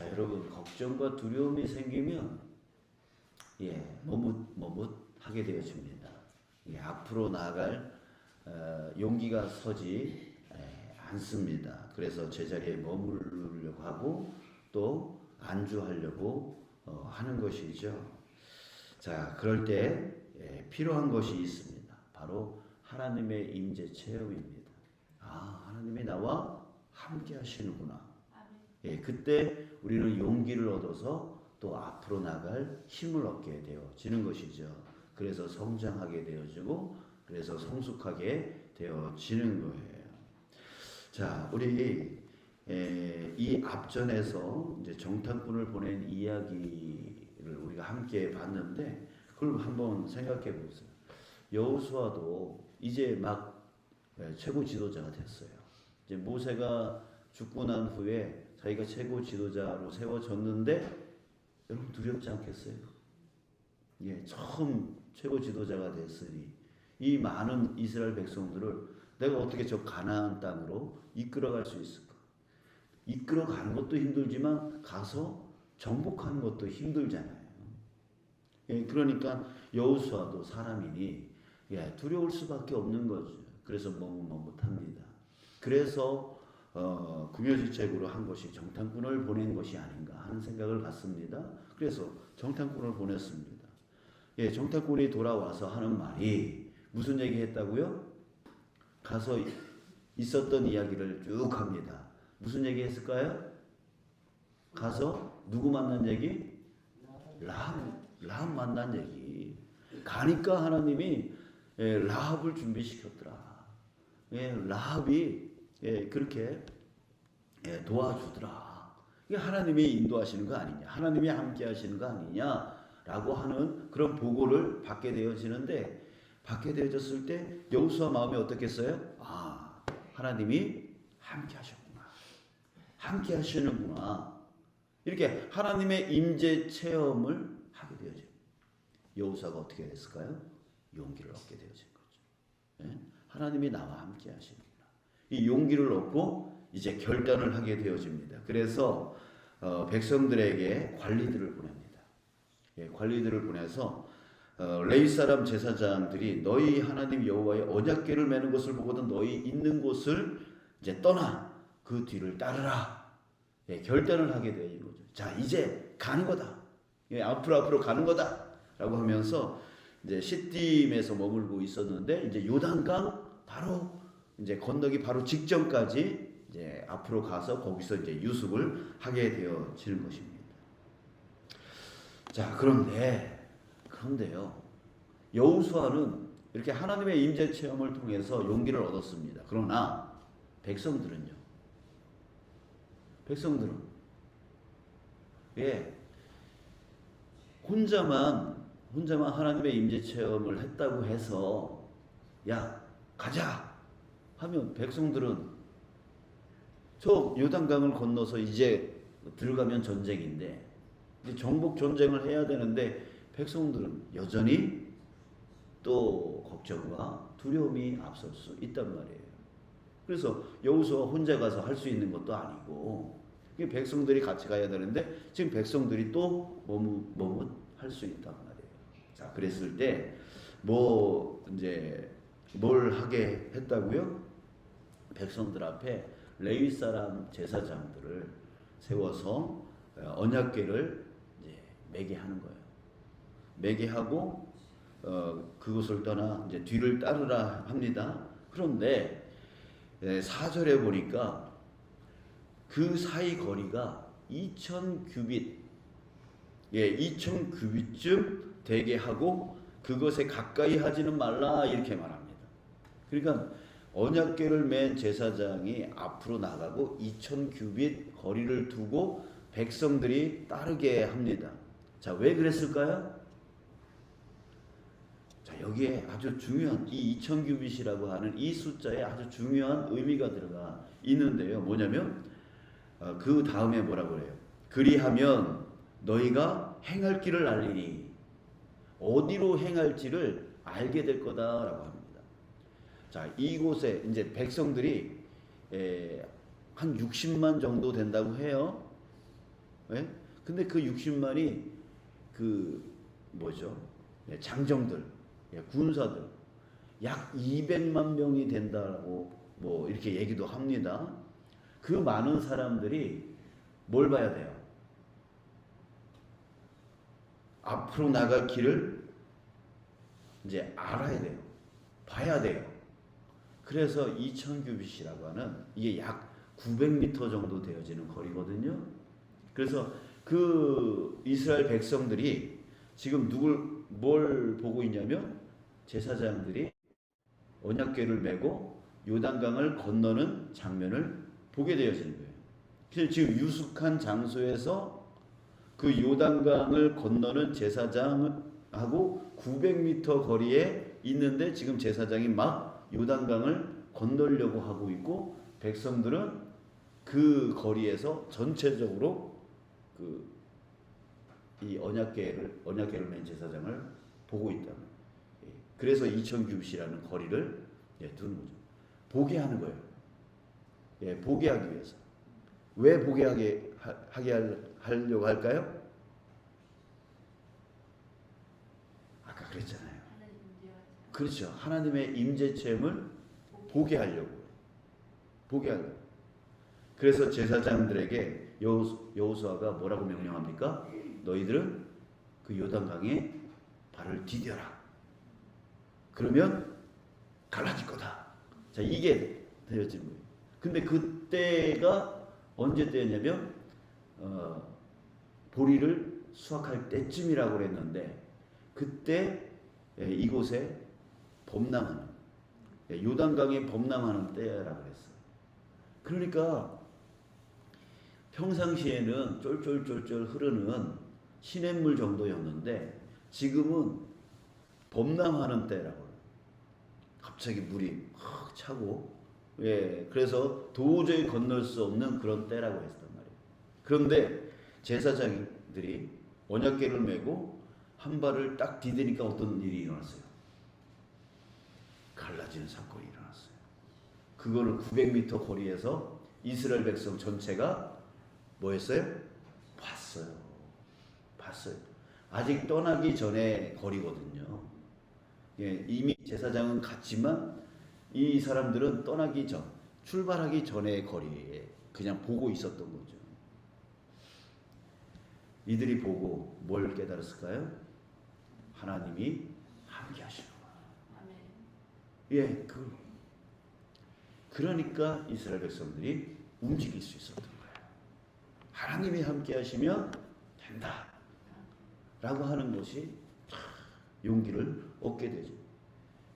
자, 여러분, 걱정과 두려움이 생기면 머뭇머뭇하게 되어집니다. 앞으로 나아갈 용기가 서지 않습니다. 그래서 제자리에 머무르려고 하고 또 안주하려고 하는 것이죠. 자, 그럴 때 필요한 것이 있습니다. 바로 하나님의 임재 체험입니다. 아, 하나님이 나와 함께 하시는구나. 그때 우리는 용기를 얻어서 또 앞으로 나갈 힘을 얻게 되어지는 것이죠. 그래서 성장하게 되어지고 그래서 성숙하게 되어지는 거예요. 자, 우리 이 앞전에서 이제 정탐꾼을 보낸 이야기를 우리가 함께 봤는데 그걸 한번 생각해 보세요. 여호수아도 이제 막 최고 지도자가 됐어요. 이제 모세가 죽고 난 후에 자기가 최고 지도자로 세워졌는데 여러분 두렵지 않겠어요? 처음 최고 지도자가 됐으니 이 많은 이스라엘 백성들을 내가 어떻게 저 가나안 땅으로 이끌어갈 수 있을까? 이끌어가는 것도 힘들지만 가서 정복하는 것도 힘들잖아요. 그러니까 여호수아도 사람이니 두려울 수밖에 없는 거죠. 그래서 머뭇머뭇합니다. 그래서 구별질책으로 한 것이 정탐꾼을 보낸 것이 아닌가 하는 생각을 갖습니다. 그래서 정탐꾼을 보냈습니다. 정탐꾼이 돌아와서 하는 말이 무슨 얘기 했다고요? 가서 있었던 이야기를 쭉 합니다. 무슨 얘기 했을까요? 가서 누구 만난 얘기? 라합 만난 얘기. 가니까 하나님이 라합을 준비시켰더라. 라합이 그렇게 도와주더라. 이게 하나님이 인도하시는 거 아니냐, 하나님이 함께 하시는 거 아니냐라고 하는 그런 보고를 받게 되어지는데, 받게 되어졌을 때 여호수아 마음이 어떻겠어요? 아, 하나님이 함께 하셨구나, 함께 하시는구나, 이렇게 하나님의 임재 체험을 하게 되어져요. 여호수아가 어떻게 됐을까요? 용기를 얻게 되어진 거죠. 하나님이 나와 함께 하시는구나. 이 용기를 얻고 이제 결단을 하게 되어집니다. 그래서 백성들에게 관리들을 보냅니다. 관리들을 보내서 레위 사람 제사장들이 너희 하나님 여호와의 언약궤를 매는 것을 보거든 너희 있는 곳을 이제 떠나 그 뒤를 따르라. 결단을 하게 되는 거죠. 자, 이제 가는 거다. 앞으로 가는 거다라고 하면서 이제 시딤에서 머물고 있었는데 이제 요단강 바로 이제 건너기 바로 직전까지 이제 앞으로 가서 거기서 이제 유숙을 하게 되어지는 것입니다. 자, 그런데요, 여호수아는 이렇게 하나님의 임재 체험을 통해서 용기를 얻었습니다. 그러나 백성들은 혼자만 하나님의 임재 체험을 했다고 해서 야, 가자 하면 백성들은 저 요단강을 건너서 이제 들어가면 전쟁인데 이제 정복 전쟁을 해야 되는데 백성들은 여전히 또 걱정과 두려움이 앞설 수 있단 말이에요. 그래서 여호수아 혼자 가서 할 수 있는 것도 아니고 백성들이 같이 가야 되는데 지금 백성들이 또 머뭇할 수 있단 말이에요. 자, 그랬을 때 이제 뭘 하게 했다고요? 백성들 앞에 레위 사람 제사장들을 세워서 언약궤를 이제 매게 하는 거예요. 매게 하고 그곳을 떠나 이제 뒤를 따르라 합니다. 그런데 4절에 보니까 그 사이 거리가 2000규빗, 2000규빗쯤 되게 하고 그것에 가까이 하지는 말라 이렇게 말합니다. 그러니까 언약궤를 맨 제사장이 앞으로 나가고 2000규빗 거리를 두고 백성들이 따르게 합니다. 자, 왜 그랬을까요? 자, 여기에 아주 중요한 이 2000규빗이라고 하는 이 숫자에 아주 중요한 의미가 들어가 있는데요. 뭐냐면 그 다음에 뭐라고 그래요? 그리하면 너희가 행할 길을 알리니, 어디로 행할지를 알게 될 거다라고 합니다. 자, 이곳에 이제 백성들이 한 60만 정도 된다고 해요. 예? 근데 그 60만이 그 뭐죠? 예, 장정들, 예, 군사들 약 200만 명이 된다고 뭐 이렇게 얘기도 합니다. 그 많은 사람들이 뭘 봐야 돼요? 앞으로 나갈 길을 이제 알아야 돼요. 봐야 돼요. 그래서 2000규빗이라고 하는 이게 약 900m 정도 되어지는 거리거든요. 그래서 그 이스라엘 백성들이 지금 뭘 보고 있냐면 제사장들이 언약궤를 메고 요단강을 건너는 장면을 보게 되어지는 거예요. 그래서 지금 유숙한 장소에서 그 요단강을 건너는 제사장하고 900m 거리에 있는데 지금 제사장이 막 요단강을 건너려고 하고 있고 백성들은 그 거리에서 전체적으로 이 언약궤를 맨 제사장을 보고 있다. 그래서 2000규빗이라는 거리를 두는 거죠. 보게 하는 거예요. 예, 보게 하기 위해서. 왜 보게 하려고 할까요? 아까 그랬잖아요. 그렇죠. 하나님의 임재 체험을 보게 하려고. 보게 하려고. 그래서 제사장들에게 여호수아가 뭐라고 명령합니까? 너희들은 그 요단강에 발을 디뎌라. 그러면 갈라질 거다. 자, 이게 되어진 거예요. 근데 그때가 언제 때였냐면 보리를 수확할 때쯤이라고 그랬는데 그때 이곳에 범람하는 요단강에 범람하는 때라고 그랬어요. 그러니까 평상시에는 쫄쫄쫄쫄 흐르는 시냇물 정도였는데 지금은 범람하는 때라고. 갑자기 물이 확 차고, 예, 그래서 도저히 건널 수 없는 그런 때라고 했단 말이에요. 그런데 제사장들이 언약궤를 메고 한 발을 딱 디디니까 어떤 일이 일어났어요? 갈라지는 사건이 일어났어요. 그거를 900m 거리에서 이스라엘 백성 전체가 뭐 했어요? 봤어요. 아직 떠나기 전에 거리거든요. 예, 이미 제사장은 갔지만 이 사람들은 떠나기 전, 출발하기 전의 거리에 그냥 보고 있었던 거죠. 이들이 보고 뭘 깨달았을까요? 하나님이 함께 하시는구나. 예, 그러니까 이스라엘 백성들이 움직일 수 있었던 거예요. 하나님이 함께 하시면 된다. 라고 하는 것이 용기를 얻게 되죠.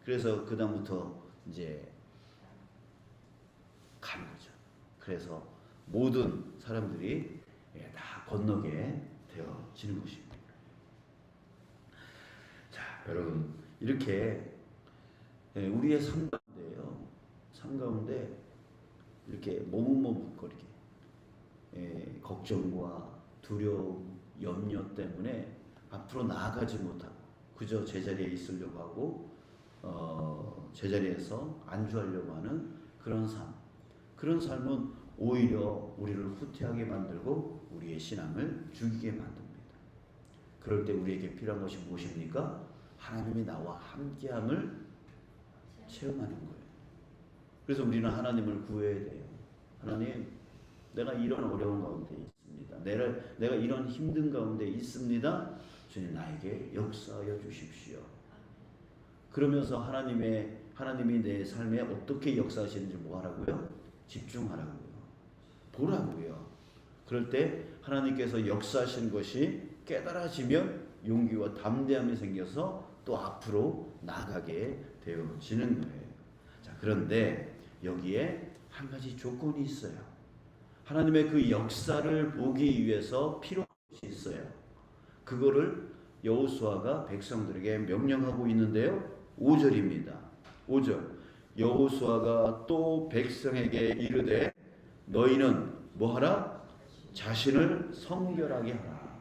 그래서 그다음부터 이제 가는 거죠. 그래서 모든 사람들이 다 건너게 되어지는 것입니다. 자, 여러분 이렇게 우리의 삶 가운데요. 삶 가운데 이렇게 머뭇머뭇거리게 걱정과 두려움, 염려 때문에 앞으로 나아가지 못하고 그저 제자리에 있으려고 하고 제자리에서 안주하려고 하는 그런 삶. 그런 삶은 오히려 우리를 후퇴하게 만들고 우리의 신앙을 죽이게 만듭니다. 그럴 때 우리에게 필요한 것이 무엇입니까? 하나님이 나와 함께함을 체험하는 거예요. 그래서 우리는 하나님을 구해야 돼요. 하나님, 내가 이런 어려운 가운데 있습니다. 내가 이런 힘든 가운데 있습니다. 주님 나에게 역사하여 주십시오. 그러면서 하나님이 내 삶에 어떻게 역사하시는지 뭐 하라고요? 집중하라고요. 보라고요. 그럴 때 하나님께서 역사하시는 것이 깨달아지면 용기와 담대함이 생겨서 또 앞으로 나가게 되어지는 거예요. 자, 그런데 여기에 한 가지 조건이 있어요. 하나님의 그 역사를 보기 위해서 필요한 것이 있어요. 그거를 여호수아가 백성들에게 명령하고 있는데요. 5절입니다. 5절. 여호수아가 또 백성에게 이르되 너희는 뭐하라? 자신을 성결하게 하라.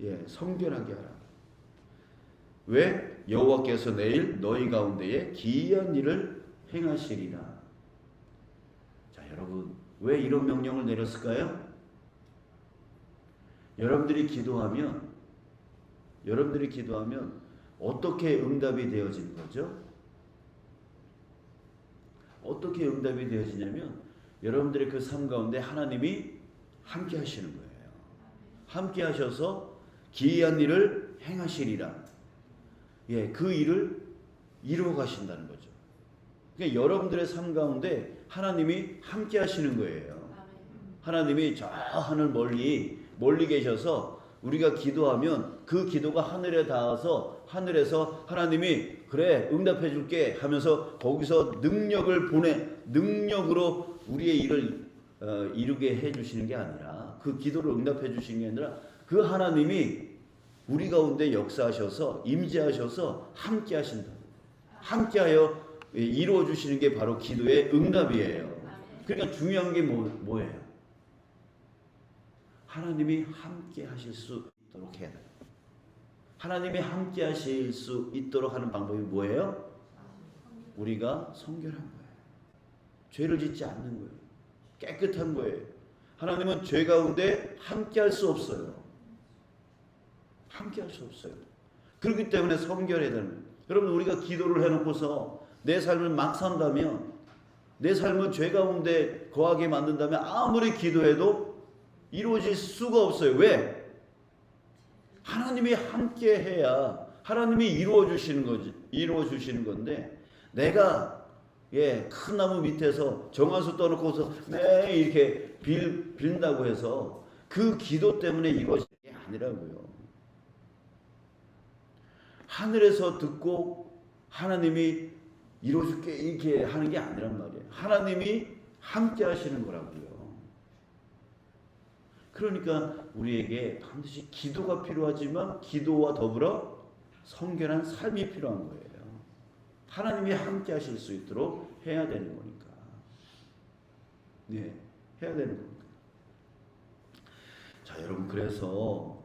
예, 성결하게 하라. 왜? 여호와께서 내일 너희 가운데에 기이한 일을 행하시리라. 자, 여러분 왜 이런 명령을 내렸을까요? 여러분들이 기도하면 어떻게 응답이 되어지는 거죠? 어떻게 응답이 되어지냐면 여러분들의 그 삶 가운데 하나님이 함께 하시는 거예요. 함께 하셔서 기이한 일을 행하시리라. 예, 그 일을 이루어 가신다는 거죠. 그러니까 여러분들의 삶 가운데 하나님이 함께 하시는 거예요. 하나님이 저 하늘 멀리 계셔서 우리가 기도하면 그 기도가 하늘에 닿아서 하늘에서 하나님이 그래 응답해 줄게 하면서 거기서 능력으로 우리의 일을 이루게 해 주시는 게 아니라, 그 기도를 응답해 주시는 게 아니라 그 하나님이 우리 가운데 역사하셔서 임재하셔서 함께 하신다. 함께하여 이루어 주시는 게 바로 기도의 응답이에요. 그러니까 중요한 게 뭐예요? 하나님이 함께 하실 수 있도록 해야 돼요. 하나님이 함께 하실 수 있도록 하는 방법이 뭐예요? 우리가 성결한 거예요. 죄를 짓지 않는 거예요. 깨끗한 거예요. 하나님은 죄 가운데 함께 할 수 없어요. 함께 할 수 없어요. 그렇기 때문에 성결해야 되는 거예요. 여러분, 우리가 기도를 해놓고서 내 삶을 막 산다면, 내 삶을 죄 가운데 거하게 만든다면 아무리 기도해도 이루어질 수가 없어요. 왜? 하나님이 함께 해야 하나님이 이루어 주시는 건데, 내가 큰 나무 밑에서 정화수 떠놓고서 매일 이렇게 빌다고 해서 그 기도 때문에 이루어지는 게 아니라고요. 하늘에서 듣고 하나님이 이루어줄게 이렇게 하는 게 아니란 말이에요. 하나님이 함께 하시는 거라고요. 그러니까 우리에게 반드시 기도가 필요하지만 기도와 더불어 성결한 삶이 필요한 거예요. 하나님이 함께 하실 수 있도록 해야 되는 거니까. 네, 해야 되는 겁니다. 자, 여러분, 그래서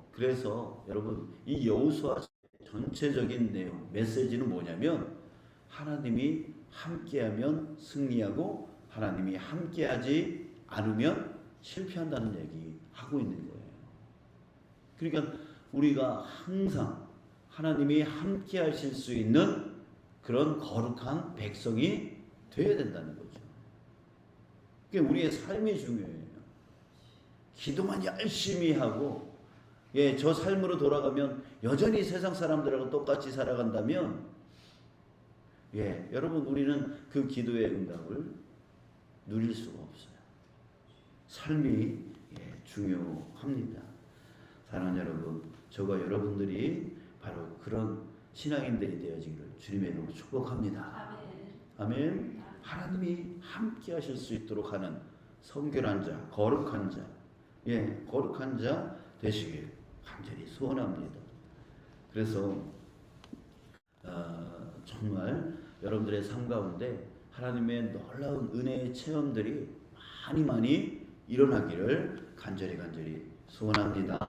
여러분, 이 여호수아 전체적인 내용, 메시지는 뭐냐면, 하나님이 함께하면 승리하고 하나님이 함께하지 않으면 실패한다는 얘기 하고 있는 거예요. 그러니까 우리가 항상 하나님이 함께 하실 수 있는 그런 거룩한 백성이 되어야 된다는 거죠. 그게 우리의 삶이 중요해요. 기도만 열심히 하고 저 삶으로 돌아가면 여전히 세상 사람들하고 똑같이 살아간다면 여러분, 우리는 그 기도의 응답을 누릴 수가 없어요. 삶이 중요합니다. 사랑하는 여러분, 저와 여러분들이 바로 그런 신앙인들이 되어지기를 주님의 이름으로 축복합니다. 아멘. 하나님이 함께 하실 수 있도록 하는 성결한 자, 거룩한 자, 거룩한 자 되시길 간절히 소원합니다. 그래서 정말 여러분들의 삶 가운데 하나님의 놀라운 은혜의 체험들이 많이 일어나기를 간절히 소원합니다.